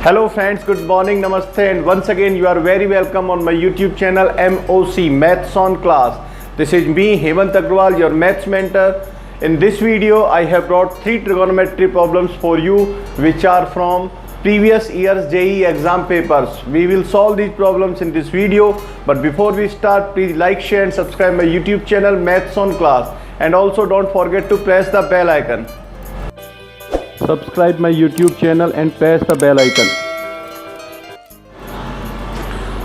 Hello friends, good morning, namaste, and once again you are very welcome on my YouTube channel MOC Maths on Class. This is me Hemant Agrawal, your maths mentor. In this video I have brought 3 trigonometry problems for you which are from previous year's JEE exam papers. We will solve these problems in this video, but before we start, please like, share and subscribe my YouTube channel Maths on Class, and also don't forget to press the bell icon. Subscribe my YouTube channel and press the bell icon.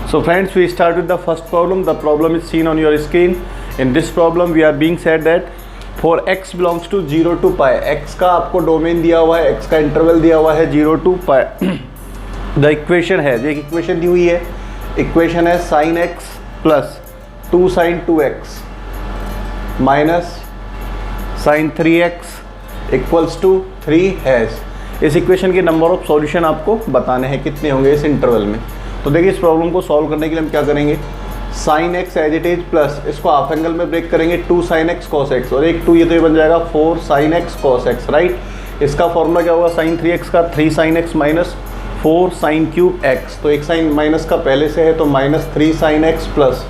So friends, we start with the first problem. The problem is seen on your screen. In this problem we are being said that for x belongs to 0 to pi, x का आपको domain दिया हुआ है, x का interval दिया हुआ है 0 to pi. The equation है, एक इक्वेशन दी हुई है, इक्वेशन है sin x plus 2 sin 2x minus sin 3x equals to 3 has. इस इक्वेशन के नंबर ऑफ सॉल्यूशन आपको बताने हैं कितने होंगे इस इंटरवल में. तो देखिए इस प्रॉब्लम को सॉल्व करने के लिए हम क्या करेंगे, sin x as it is plus इसको हाफ एंगल में ब्रेक करेंगे 2 sin x cos x और एक 2 ये तो ये बन जाएगा 4 sin x cos x, right. इसका फॉर्मूला क्या होगा, sin 3x का 3 sin x minus 4 sin cube x. तो एक साइन माइनस का पहले से है तो minus 3 sin x plus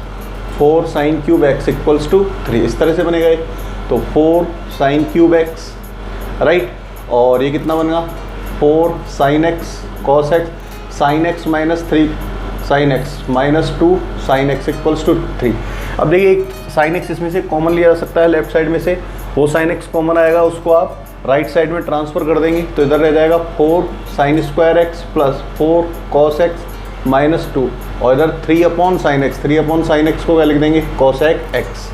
4 sin cube x equals to 3. इस तरह से बनेगा ये. तो 4 sin क्यूब x, राइट. और ये कितना बनेगा 4 sin x cos x, sin x minus 3 sin x minus 2 sin x equals to 3. अब देखिए एक sin x इसमें से कॉमन लिया जा सकता है लेफ्ट साइड में से, वो sin x कॉमन आएगा, उसको आप राइट साइड में ट्रांसफ़र कर देंगे तो इधर रह जाएगा 4 sin square x plus 4 cos x minus 2 और इधर 3 upon sin x, 3 upon sin x को क्या लिख देंगे cosec x,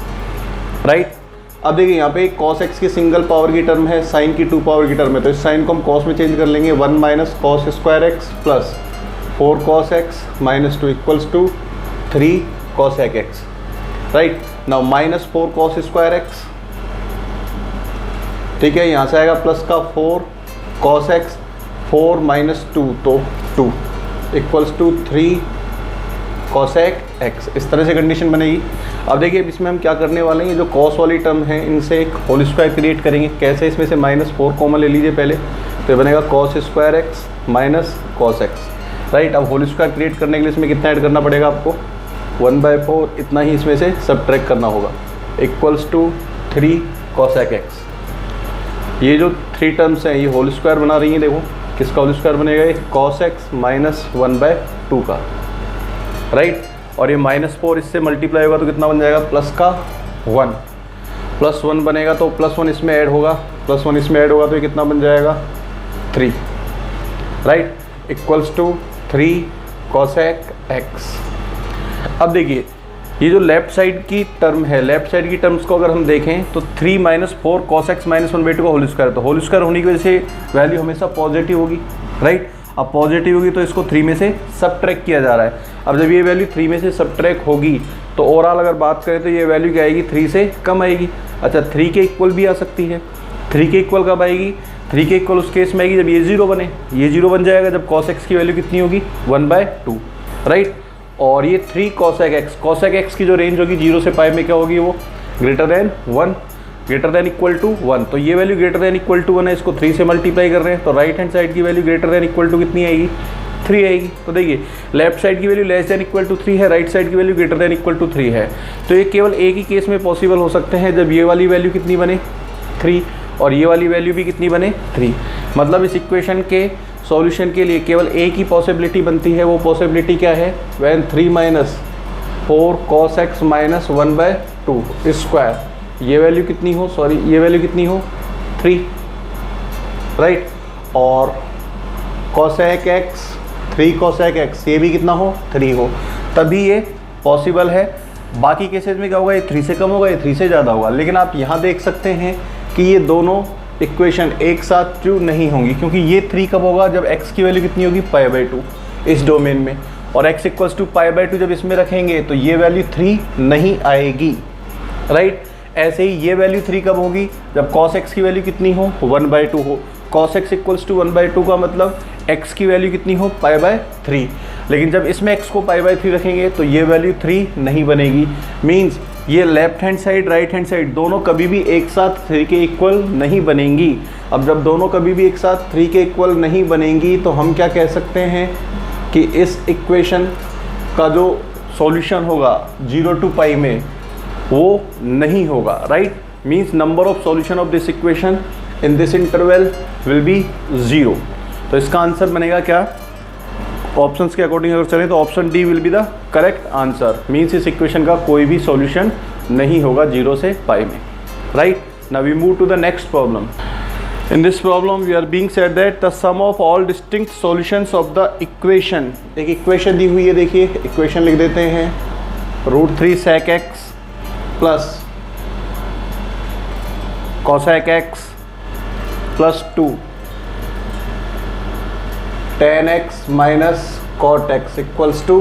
राइट. अब देखिए यहाँ पे cos x की सिंगल पावर की टर्म है, sin की 2 पावर की टर्म है, तो इस साइन को हम cos में चेंज कर लेंगे 1 minus cos square x plus 4 cos x minus 2 equals to 3 cosec x, right. Now minus 4 cos square x, ठीक है, यहाँ से आएगा प्लस का 4 cos x, 4 माइनस 2 तो 2 इक्वल्स टू 3 cosec x. इस तरह से कंडीशन बनेगी. अब देखिए इसमें हम क्या करने वाले हैं, ये जो cos वाली टर्म है इनसे एक होल स्क्वायर क्रिएट करेंगे. कैसे, इसमें से माइनस 4 कॉमन ले लीजिए पहले, तो ये बनेगा cos square x minus cos x, right. अब होल स्क्वायर क्रिएट करने के लिए इसमें कितना ऐड करना पड़ेगा आपको, 1/4 इतना ही इसमें से सब्ट्रैक्ट करना होगा इक्वल्स टू 3 cosec x. ये जो 3 टर्म्स हैं ये होल स्क्वायर बना रही हैं. देखो किसका होल स्क्वायर बनेगा, ये cos x माइनस 1/2 का, राइट. और ये माइनस 4 इससे मल्टीप्लाई होगा तो कितना बन जाएगा, प्लस का 1, प्लस 1 बनेगा तो प्लस 1 इसमें ऐड होगा, प्लस 1 इसमें ऐड होगा तो ये कितना बन जाएगा 3, right, equals to 3 cosec x. अब देखिए ये जो लेफ्ट साइड की टर्म है, लेफ्ट साइड की टर्म्स को अगर हम देखें तो 3 माइनस 4 cos x माइनस 1/2 का होल स्क्वायर है, तो होल स्क्वायर होने की वजह से वैल्यू हमेशा पॉजिटिव होगी, राइट. अब पॉजिटिव होगी तो इसको 3 में से सब्ट्रैक्ट किया जा रहा है. अब जब ये वैल्यू 3 में से सब्ट्रैक्ट होगी तो ओवरऑल अगर बात करें तो ये वैल्यू क्या आएगी, 3 से कम आएगी. अच्छा 3 के इक्वल भी आ सकती है. 3 के इक्वल कब आएगी, 3 के इक्वल उस केस में आएगी जब ये 0 बने. ये 0 बन जाएगा जब cos x की वैल्यू कितनी होगी, 1/2, राइट. और ये 3 cosec x की जो रेंज होगी 0 से पाई में क्या होगी, वो greater than 1, greater than equal to 1. तो ये value greater than equal to 1 है, इसको 3 से मल्टीप्लाई कर रहे हैं तो राइट हैंड साइड की value greater than equal to कितनी आएगी, 3 आएगी. तो देखिए लेफ्ट साइड की value less than equal to 3 है, राइट साइड की value greater than equal to 3 है. तो ये केवल एक ही केस में पॉसिबल हो सकते हैं जब ये वाली वैल्यू कितनी बने 3 और ये वाली वैल्यू भी कितनी बने 3. मतलब इस इक्वेशन के सॉल्यूशन के लिए केवल एक ही पॉसिबिलिटी बनती है. वो पॉसिबिलिटी क्या है, when 3 minus 4 cos x minus 1/2 square, ये वैल्यू कितनी हो, सॉरी ये वैल्यू कितनी हो 3, राइट. और cosec x 3 cosec x ये भी कितना हो 3 हो, तभी ये पॉसिबल है. बाकी केसेस में क्या होगा, ये 3 से कम होगा, ये 3 से ज़्यादा होगा. लेकिन आप यहाँ देख सकते हैं कि ये दोनों इक्वेशन एक साथ ट्रू नहीं होंगी, क्योंकि ये 3 कब होगा, जब x की वैल्यू कितनी होगी π/2 इस डोमेन में, और x इक्वल्स टू π/2 जब इसमें रखेंगे तो ये वैल्यू 3 नहीं आएगी, राइट. ऐसे ही ये वैल्यू 3 कब होगी, जब cos x की वैल्यू कितनी हो 1/2 हो. cos x इक्वल्स टू 1/2 का मतलब x की वैल्यू कितनी हो π/3. लेकिन जब इसमें x को π/3 रखेंगे तो ये वैल्यू 3 नहीं बनेगी. मीन्स ये left hand side right hand side दोनों कभी भी एक साथ 3 के इक्वल नहीं बनेंगी। अब जब दोनों कभी भी एक साथ 3 के इक्वल नहीं बनेंगी तो हम क्या कह सकते हैं कि इस इक्वेशन का जो सॉल्यूशन होगा 0 to पाई में वो नहीं होगा, right. Means number of solution of this equation in this interval will be 0। तो इसका आंसर बनेगा क्या, ऑप्शंस के अकॉर्डिंग अगर चलें तो option D will be the correct answer. Means इस इक्वेशन का कोई भी सॉल्यूशन नहीं होगा 0 से पाई में, right. Now we move to the next problem. In this problem we are being said that the sum of all distinct solutions of the equation, एक equation दी हुई है, देखिए इक्वेशन लिख देते हैं √3 sec x plus cosec x plus 2 tan x minus cot x equals to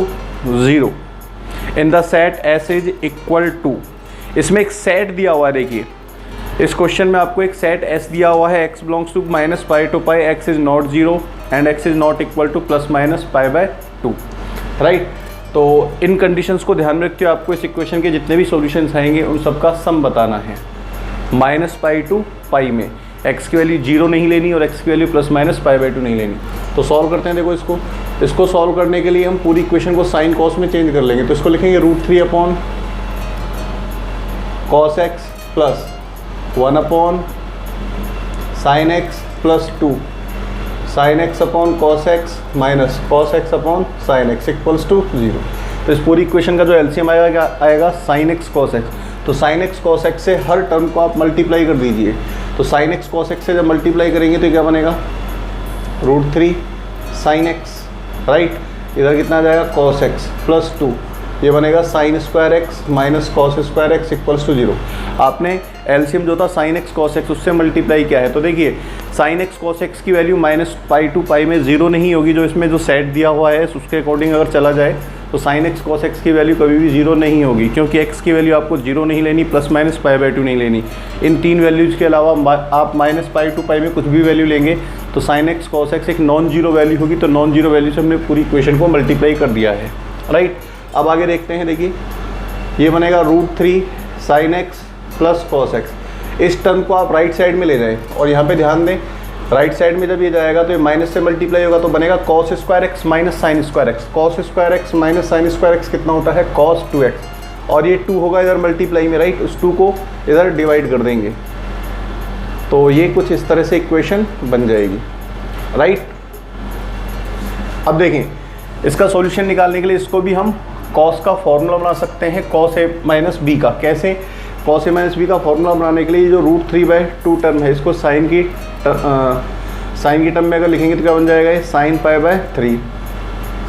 0 in the set s is equal to. इसमें एक set दिया हुआ है, देखिए इस क्वेश्चन में आपको एक सेट S दिया हुआ है, x belongs to -π to π, x is not 0 and x is not equal to ±π/2, right. तो इन कंडीशंस को ध्यान में रखते हुए आपको इस इक्वेशन के जितने भी सॉल्यूशंस आएंगे उन सबका सम बताना है। -π to π में x की वैल्यू 0 नहीं लेनी और x की वैल्यू ±π/2 नहीं लेनी। तो सॉल्व करते हैं, देखो इसको सॉल्व करने के लिए हम पूरी इक्वेशन को साइन कॉस में चेंज कर लेंगे। तो इसको लिखेंगे √3 upon cos x plus 1 upon sine x plus 2 sine x upon cos x minus cos x upon sine x equals to 0। तो इस पूरी इक्वेशन का जो एलसीएम आएगा क्या आएगा, साइन एक्स कॉस एक्स। तो साइन एक्स कॉस एक्स से हर टर्म को आप मल्टीप्लाई कर दीजिए। तो साइन एक्स कॉस एक्स से जब मल्टीप्लाई करेंगे तो क्या बनेगा, √3 साइन एक्स, राइट। इधर कितना आ जाएगा कॉस एक्स प्लस 2, ये बनेगा sine square x minus cos square x equals to 0। आपने एलसीएम जो था साइन एक्स कॉस एक्स उससे मल्टीप्लाई किया है। तो देखिए साइन एक्स कॉस एक्स की वैल्यू -π to π में 0 नहीं होगी, जो इसमें जो सेट दिया हुआ है उसके अकॉर्डिंग अगर चला जाए तो साइन एक्स कॉस एक्स की वैल्यू कभी भी 0 नहीं होगी, क्योंकि x की वैल्यू आपको 0 नहीं लेनी ±π/2 नहीं लेनी। इन 3 वैल्यूज़ के अलावा आप -π to π में कुछ भी वैल्यू लेंगे तो साइन एक्स कॉस एक्स एक नॉन जीरो वैल्यू होगी। तो नॉन जीरो वैल्यू से हमने पूरी इक्वेशन को मल्टीप्लाई कर दिया है, राइट। अब आगे देखते हैं, देखिए ये बनेगा √3 sign x plus cos x. इस टर्म को आप राइट साइड में ले जाएं और यहाँ पे ध्यान दें, राइट साइड में जब ये जाएगा तो ये माइनस से मल्टीप्लाई होगा तो बनेगा cos square x minus sign square x. Cos square x minus sign square x कितना होता है, cos 2x। और ये 2 होगा इधर मल्टीप्लाई में, राइट। उस 2 को इधर डिवाइड कर देंगे तो ये कुछ इस तरह से इक्वेशन बन जाएगी, राइट। अब देखें इसका सॉल्यूशन निकालने के लिए इसको भी हम cos का फॉर्मूला बना सकते हैं, cos a माइनस बी का। कैसे, cos a माइनस बी का फॉर्मूला बनाने के लिए जो √3/2 टर्म है इसको साइन की टर्म में अगर लिखेंगे तो क्या बन जाएगा, ये sin π/3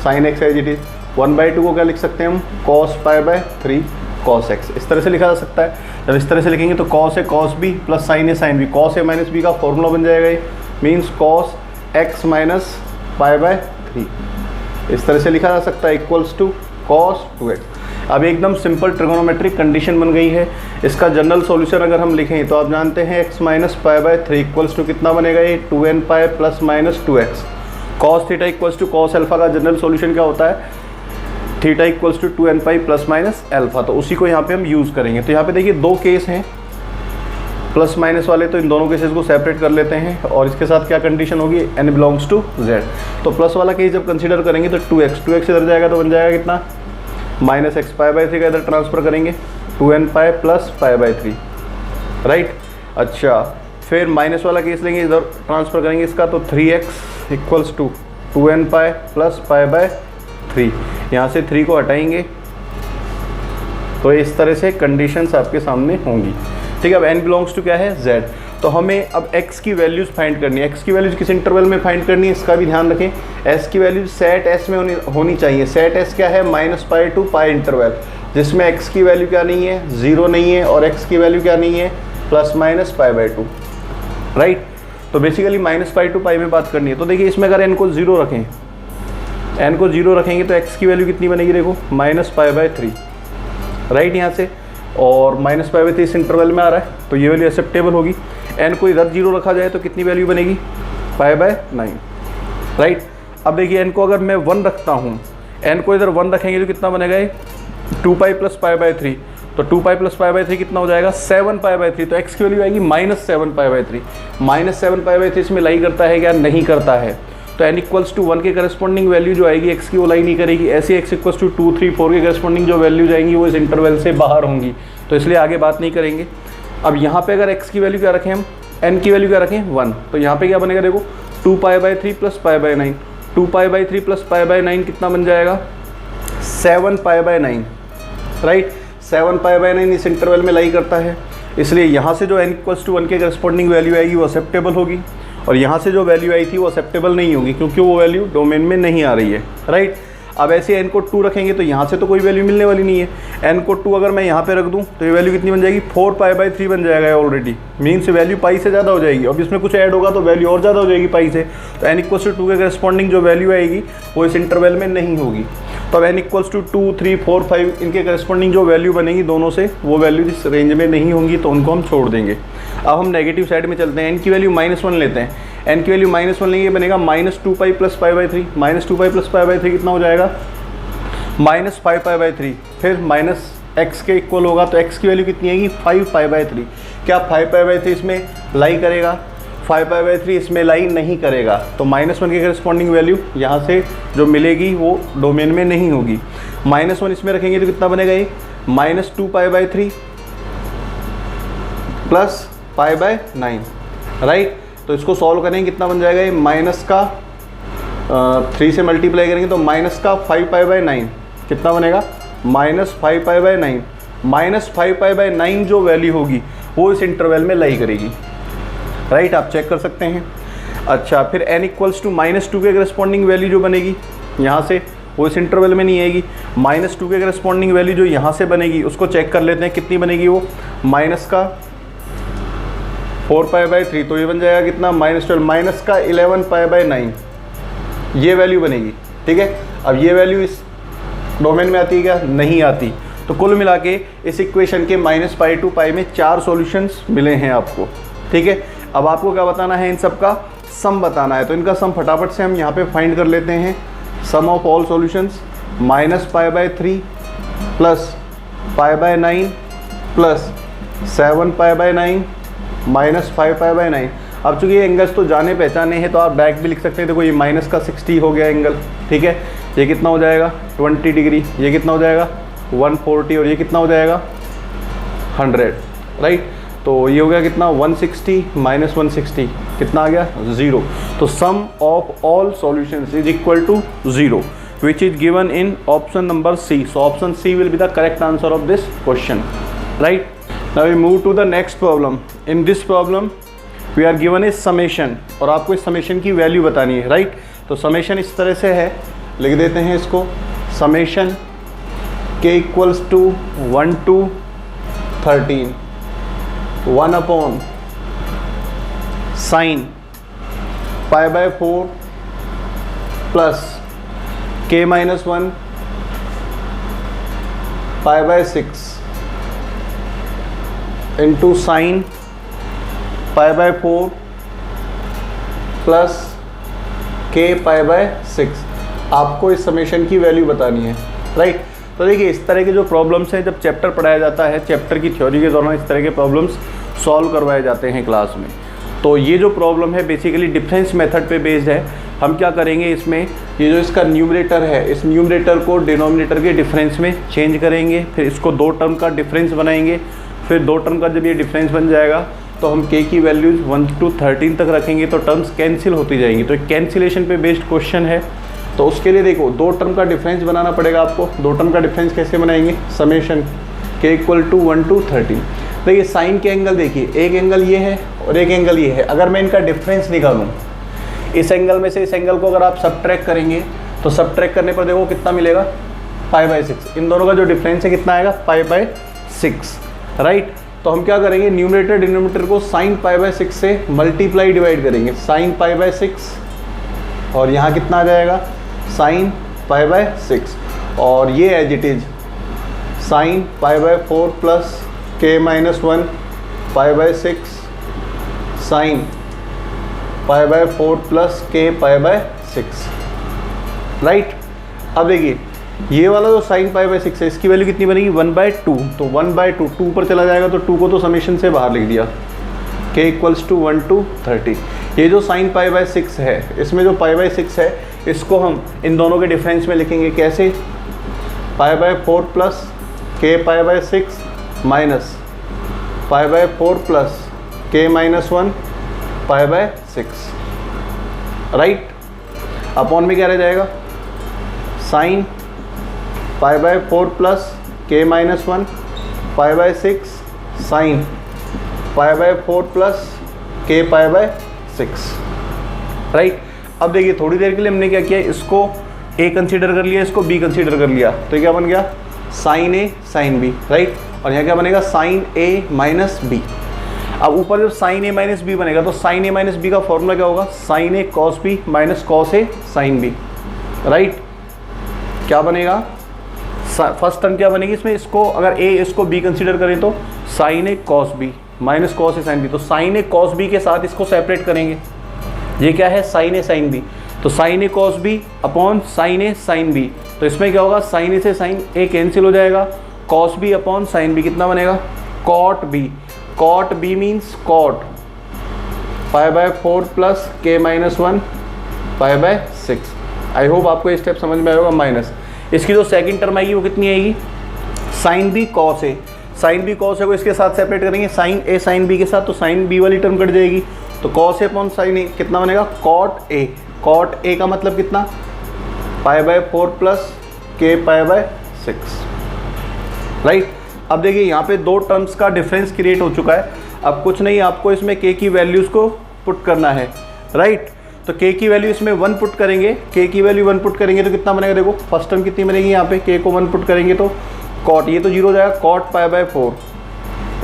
sine x as it is. 1/2 को क्या लिख सकते हैं हम, cos π/3 cos x। इस तरह से लिखा जा सकता है। जब इस तरह से लिखेंगे तो cos a cos b plus sine a sine b, cos a minus b का फॉर्मूला बन जाएगा ये, मीन्स cos x माइनस π/3। इस तरह से लिखा जा सकता है इक्वल्स टू cos 2x। अब एकदम सिंपल ट्रिगोनोमेट्रिक कंडीशन बन गई है। इसका जनरल सॉल्यूशन अगर हम लिखें तो आप जानते हैं x माइनस π/3 इक्वल्स टू कितना बनेगा, ये 2nπ plus minus 2x। cos theta equals to cos alpha का जनरल सॉल्यूशन क्या होता है, theta equals to 2nπ plus minus alpha. तो उसी को यहाँ पे हम यूज़ करेंगे। तो यहाँ पे देखिए 2 केस हैं प्लस माइनस वाले, तो इन दोनों केसेस को सेपरेट कर लेते हैं और इसके साथ क्या कंडीशन होगी, n बिलोंग्स टू z। तो प्लस वाला केस जब कंसीडर करेंगे तो 2x इधर जाएगा तो बन जाएगा कितना, -x π/3 का इधर ट्रांसफ़र करेंगे 2nπ प्लस π/3, राइट। अच्छा फिर माइनस वाला केस लेंगे, इधर ट्रांसफ़र करेंगे इसका तो 3x equals to 2nπ plus π/3। यहाँ से 3 को हटाएंगे तो इस तरह से कंडीशंस आपके सामने होंगी, ठीक है। अब n बिलोंग्स टू क्या है, z। तो हमें अब x की वैल्यूज़ फाइंड करनी है। x की वैल्यूज़ किस इंटरवल में फाइंड करनी है इसका भी ध्यान रखें। s की वैल्यूज सेट s में होनी चाहिए। सेट s क्या है, -π to π इंटरवल, जिसमें x की वैल्यू क्या नहीं है, 0 नहीं है, और x की वैल्यू क्या नहीं है, ±π/2, राइट। तो बेसिकली -π to π में बात करनी है। तो देखिए इसमें अगर n को 0 रखें, n को 0 रखेंगे तो x की वैल्यू कितनी बनेगी, देखो -π/3, राइट। यहाँ से और -π/3 इस इंटरवल में आ रहा है तो ये वैल्यू एक्सेप्टेबल होगी। n को इधर 0 रखा जाए तो कितनी वैल्यू बनेगी, π/9, राइट। अब देखिए n को अगर मैं 1 रखता हूँ, n को इधर 1 रखेंगे तो कितना बनेगा, ये 2π प्लस π/3। तो 2 पाई प्लस पाई बाई 3 कितना हो जाएगा 7 पाई बाई 3, तो x की वैल्यू आएगी -7 पाई बाई 3। -7 पाई बाई 3 इसमें लाई करता है क्या, नहीं करता है, तो n इक्वल्स टू 1 के करस्पॉन्डिंग वैल्यू जो आएगी x की वो लाई नहीं करेगी। ऐसे x इक्वल्स टू 2, 3, 4 के करस्पॉन्डिंग जो वैल्यू जाएंगी वो इस इंटरवल से बाहर होंगी, तो इसलिए आगे बात नहीं करेंगे। अब यहाँ पे अगर x की वैल्यू क्या रखें हम, n की वैल्यू क्या रखें 1, तो यहाँ पे क्या बनेगा देखो 2 पाई by 3 plus pi by 9, 2 pi by 3 plus pi by 9 कितना बन जाएगा 7 pi by 9, right. 7 pi by 9 इस इंटरवल में लाई करता है, इसलिए यहाँ से जो n इक्वल्स टू 1 के करस्पॉन्डिंग वैल्यू आएगी वो एक्सेप्टेबल होगी, और यहाँ से जो वैल्यू आई थी वो एक्सेप्टेबल नहीं होगी क्योंकि वो वैल्यू डोमेन में नहीं आ रही है, राइट। अब ऐसे n को 2 रखेंगे तो यहाँ से तो कोई वैल्यू मिलने वाली नहीं है। n को 2 अगर मैं यहाँ पे रख दूँ तो ये वैल्यू कितनी बन जाएगी 4 पाई बाई 3 बन जाएगा ऑलरेडी, मीन्स वैल्यू पाई से ज़्यादा हो जाएगी। अब इसमें कुछ ऐड होगा तो वैल्यू और ज़्यादा हो जाएगी पाई से, तो n इक्वल्स टू 2 के करस्पॉन्डिंग जो वैल्यू आएगी वो इस इंटरवल में नहीं होगी। तो अब n इक्वल्स टू 2, 3, 4, 5 इनके करस्पॉन्डिंग जो वैल्यू बनेगी दोनों से वो वैल्यू इस रेंज में नहीं होंगी, तो उनको हम छोड़ देंगे। अब हम नेगेटिव साइड में चलते हैं, n की वैल्यू -1 लेते हैं, n की वैल्यू -1 लेंगे बनेगा -2 pi plus pi by 3, -2 pi plus pi by 3 कितना हो जाएगा -5 पाई बाई 3, फिर माइनस x के इक्वल होगा, तो x की वैल्यू कितनी आएगी 5 पाई बाई 3। क्या 5 पाई बाई 3 इसमें लाई करेगा, 5 पाई बाई 3 इसमें लाई नहीं करेगा, तो -1 के करस्पॉन्डिंग वैल्यू यहाँ से जो मिलेगी वो डोमेन में नहीं होगी। -1 इसमें रखेंगे तो कितना बनेगा ये -2 पाई by 3 plus pi by 9, right. तो इसको सॉल्व करेंगे कितना बन जाएगा ये माइनस का 3 से मल्टीप्लाई करेंगे तो माइनस का 5 पाई बाई 9 कितना बनेगा -5 पाई बाई 9, -5 पाई बाई 9 जो वैल्यू होगी वो इस इंटरवल में लाई करेगी, राइट। आप चेक कर सकते हैं। अच्छा, फिर n इक्वल्स टू -2 के करस्पॉन्डिंग वैल्यू जो बनेगी यहाँ से वो इस इंटरवल में नहीं आएगी। -2 के करस्पॉन्डिंग वैल्यू जो यहाँ से बनेगी उसको चेक कर लेते हैं कितनी बनेगी वो माइनस का 4 पाई बाई 3, तो ये बन जाएगा कितना -12, माइनस का 11 पाई बाई 9 ये वैल्यू बनेगी, ठीक है। अब ये वैल्यू इस डोमेन में आती है क्या, नहीं आती। तो कुल मिला के इस इक्वेशन के -पाई टू पाई में 4 सॉल्यूशंस मिले हैं आपको, ठीक है। अब आपको क्या बताना है, इन सब का सम बताना है, तो इनका सम फटाफट से हम यहाँ पे फाइंड कर लेते हैं। Sum of all solutions -pi by 3 plus pi by 9 plus 7 pi by 9 -5 pi by 9। अब चूँकि ये एंगल्स तो जाने पहचाने हैं तो आप डायरेक्ट भी लिख सकते हैं। देखो ये माइनस का 60 हो गया एंगल, ठीक है। ये कितना हो जाएगा 20 डिग्री, ये कितना हो जाएगा 140, और ये कितना हो जाएगा 100, राइट। तो ये हो गया कितना 160 माइनस 160 कितना आ गया 0। तो sum of all solutions is equal to 0 which is given in option number C. So option C will be the correct answer of this question, right? Now we move to the next problem. In this problem we are given a summation, और आपको इस summation की value बतानी है, right. तो summation इस तरह से है, लिख देते हैं इसको summation k equals to 1 to 13 1 upon sine pi by 4 plus k minus 1 pi by 6 into sine pi by 4 plus k pi by 6। आपको इस समेशन की वैल्यू बतानी है, राइट। तो देखिए इस तरह के जो प्रॉब्लम्स हैं जब चैप्टर पढ़ाया जाता है, चैप्टर की थ्योरी के दौरान इस तरह के प्रॉब्लम्स सॉल्व करवाए जाते हैं क्लास में। तो ये जो प्रॉब्लम है बेसिकली डिफरेंस मेथड पे बेस्ड है। हम क्या करेंगे इसमें, ये जो इसका न्यूमरेटर है इस न्यूमरेटर को डिनोमिनेटर के डिफरेंस में चेंज करेंगे, फिर इसको 2 टर्म का डिफरेंस बनाएंगे, फिर 2 टर्म का जब ये डिफरेंस बन जाएगा तो हम k की वैल्यूज़ 1 to 13 तक रखेंगे, तो टर्म्स कैंसिल होती जाएंगी। तो कैंसिलेशन पे बेस्ड क्वेश्चन है। तो उसके लिए देखो 2 टर्म का डिफरेंस बनाना पड़ेगा आपको। 2 टर्म का डिफरेंस कैसे बनाएंगे, summation k equal to 1 to 13। देखिए साइन के एंगल देखिए, एक एंगल ये है और एक एंगल ये है। अगर मैं इनका डिफरेंस निकालूँ, इस एंगल में से इस एंगल को अगर आप सबट्रैक्ट करेंगे तो सबट्रैक्ट करने पर देखो कितना मिलेगा पाई बाय 6। इन दोनों का जो डिफरेंस है कितना आएगा पाई बाय 6, राइट। तो हम क्या करेंगे, न्यूमरेटर डिनोमिनेटर को साइन पाई बाय 6 से मल्टीप्लाई डिवाइड करेंगे, साइन पाई बाय 6 और यहाँ कितना आ जाएगा साइन पाई बाय 6, और ये as it is sine pi by 4 plus k minus 1 pi by 6 sine pi by 4 plus k pi by 6, right. अब देखिए ये वाला जो साइन पाई बाई 6 है इसकी वैल्यू कितनी बनेगी 1/2, तो 1/2 2 पर चला जाएगा तो 2 को तो समेशन से बाहर लिख दिया, k इक्वल्स टू 1 to 30। ये जो साइन पाई बाई 6 है इसमें जो पाई बाई 6 है इसको हम इन दोनों के डिफरेंस में लिखेंगे कैसे, pi by 4 plus k pi by 6 minus pi by 4 plus k minus 1 pi by 6, right. Upon में क्या रह जाएगा, sine pi by 4 plus k minus 1 pi by 6 sine pi by 4 plus k pi by 6, right. अब देखिए थोड़ी देर के लिए हमने क्या किया, इसको a कंसीडर कर लिया, इसको b कंसीडर कर लिया, तो ये क्या बन गया sine a sine b, right. और यहाँ क्या बनेगा साइन a माइनस b। अब ऊपर जब साइन a माइनस b बनेगा तो साइन a माइनस b का फॉर्मूला क्या होगा, sine a cos b minus cos a sine b, right. क्या बनेगा, फर्स्ट टर्म क्या बनेगी इसमें, इसको अगर a इसको b कंसीडर करें तो sine a cos b minus cos a sine b, तो साइन a कॉस b के साथ इसको सेपरेट करेंगे, ये क्या है साइन a साइन b, तो sine a cos b upon sine a sine b, तो इसमें क्या होगा साइन a से साइन a कैंसिल हो जाएगा, cos b upon sine b कितना बनेगा cot b, cot b means cot pi by 4 plus k minus 1 pi by 6। I hope आपको ये स्टेप समझ में आएगा। माइनस इसकी जो सेकंड टर्म आएगी वो कितनी आएगी, sine b cos a, sine b cos a को इसके साथ सेपरेट करेंगे साइन a साइन b के साथ, तो साइन b वाली टर्म कट जाएगी, तो cos a upon sine a कितना बनेगा कॉट a, कॉट a का मतलब कितना पाई by 4 plus k pi by 6, right. अब देखिए यहाँ पे दो टर्म्स का डिफरेंस क्रिएट हो चुका है, अब कुछ नहीं आपको इसमें k की वैल्यूज़ को पुट करना है, राइट। तो k की वैल्यू इसमें 1 पुट करेंगे, k की वैल्यू 1 पुट करेंगे तो कितना बनेगा, देखो फर्स्ट टर्म कितनी बनेगी, यहाँ पे k को 1 पुट करेंगे तो कॉट, ये तो 0 हो जाएगा cot pi by 4,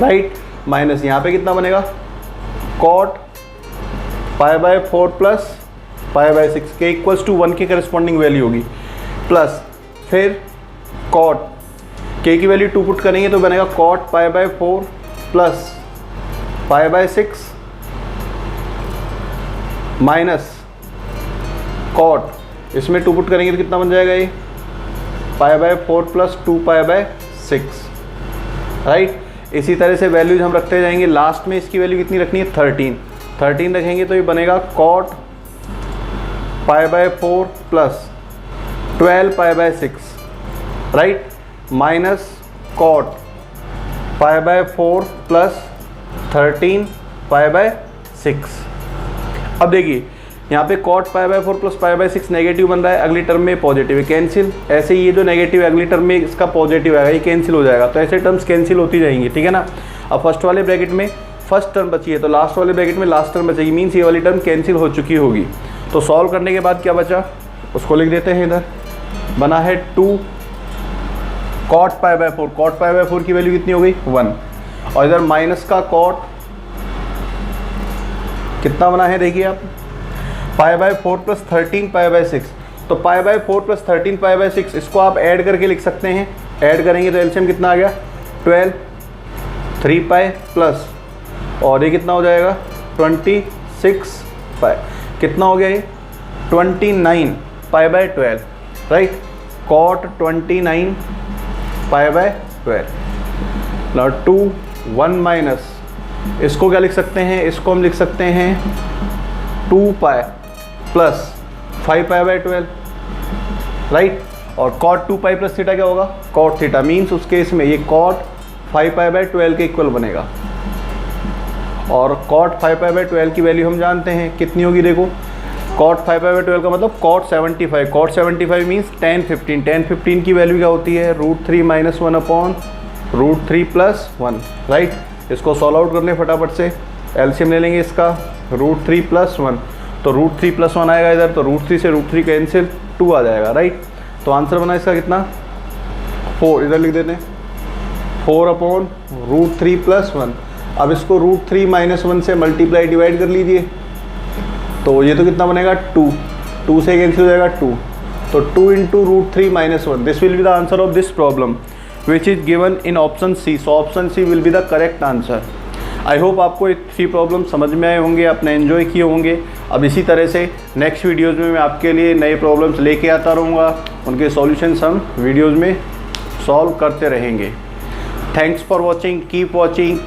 right, minus यहाँ पे कितना बनेगा cot pi by 4 plus pi by 6, k equals to 1 के करस्पॉन्डिंग वैल्यू होगी, प्लस फिर कॉट k की वैल्यू 2 पुट करेंगे तो बनेगा cot pi by 4 plus pi by 6 minus cot, इसमें 2 पुट करेंगे तो कितना बन जाएगा ये pi by 4 plus 2 pi by 6, right. इसी तरह से वैल्यूज हम रखते जाएंगे, लास्ट में इसकी वैल्यू कितनी रखनी है 13 रखेंगे तो ये बनेगा cot pi by 4 plus 12 pi by 6, right, minus cot pi by 4 plus 13 pi by 6। अब देखिए यहाँ पे cot pi by 4 plus pi by 6 negative बन रहा है, अगली टर्म में पॉजिटिव है, कैंसिल, ऐसे ही ये जो नेगेटिव है अगली टर्म में इसका पॉजिटिव आएगा, ये कैंसिल हो जाएगा, तो ऐसे टर्म्स कैंसिल होती जाएंगी, ठीक है ना। अब फर्स्ट वाले ब्रैकेट में फर्स्ट टर्म बची है तो लास्ट वाले ब्रैकेट में लास्ट टर्म बचेगी, मीन्स ये वाली टर्म कैंसिल हो चुकी होगी। तो सॉल्व करने के बाद क्या बचा उसको लिख देते हैं, इधर बना है 2 cot pi by 4, cot pi by 4 की वैल्यू कितनी हो गई 1, और इधर माइनस का कॉट कितना बना है देखिए आप पाई बाय 4 प्लस 13 पाई बाय 6, तो पाई बाय 4 प्लस 13 पाई बाय 6 इसको आप ऐड करके लिख सकते हैं, ऐड करेंगे तो एलसीएम कितना आ गया 12, 3 पाई प्लस और ये कितना हो जाएगा 26 पाई, कितना हो गया ये 29 pi by 12, right, cot 29 pi by 12। Now 2 1 minus इसको क्या लिख सकते हैं, इसको हम लिख सकते हैं 2 pi plus 5 pi by 12, right, और कॉट 2 पाई प्लस थीटा क्या होगा कॉट थीटा, मीन्स उस केस में ये कॉट 5 पाई बाय 12 के इक्वल बनेगा, और कॉट 5 पाई बाय 12 की वैल्यू हम जानते हैं कितनी होगी, देखो कॉट 5 पाई बाय 12 का मतलब कॉट 75, कॉट 75 मीन्स 10 की वैल्यू क्या होती है √3 माइनस 1 अपॉन √3 प्लस 1, राइट। इसको सॉल्व आउट कर लें फटाफट से, एलसीएम ले लेंगे इसका √3 प्लस 1, तो √3 प्लस 1 आएगा इधर, तो √3 से √3 कैंसिल 2 आ जाएगा, राइट। तो आंसर बना इसका कितना 4, इधर लिख देते हैं 4 अपॉन √3 प्लस 1। अब इसको √3 माइनस 1 से मल्टीप्लाई डिवाइड कर लीजिए, तो ये तो कितना बनेगा 2 से कैंसिल हो जाएगा 2, तो 2 into √3 minus 1, this will be the answer of this problem which is given in option C, so option C will be the correct answer. I hope आपको ये 3 प्रॉब्लम समझ में आए होंगे, आपने एंजॉय किए होंगे। अब इसी तरह से नेक्स्ट वीडियोज़ में मैं आपके लिए नए प्रॉब्लम्स लेके आता रहूँगा, उनके सॉल्यूशंस हम वीडियोज़ में सॉल्व करते रहेंगे। Thanks for watching,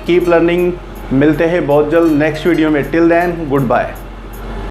keep learning. मिलते हैं बहुत जल्द नेक्स्ट वीडियो में। Till then good bye.